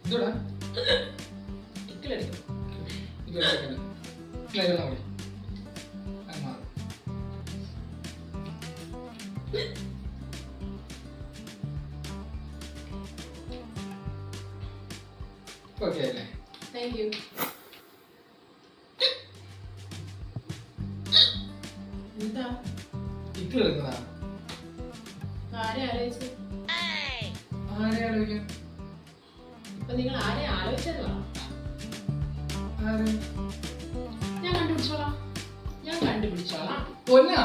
ഇതോടാ ഇക്കിലെടുക്കും. ഇതെല്ലാം കൂടി ഓക്കെ അല്ലേ? Thank you. എന്താ ഇക്കിലെടുക്കുന്നതാ. ആരെ ആലോചിച്ചു? ആരെ ആലോചിക്കാം? ഇപ്പൊ നിങ്ങൾ ആരെ ആലോചിച്ചത് വേണം. ആരെ? ഞാൻ കണ്ടുപിടിച്ചോളാം. പൊന്നാ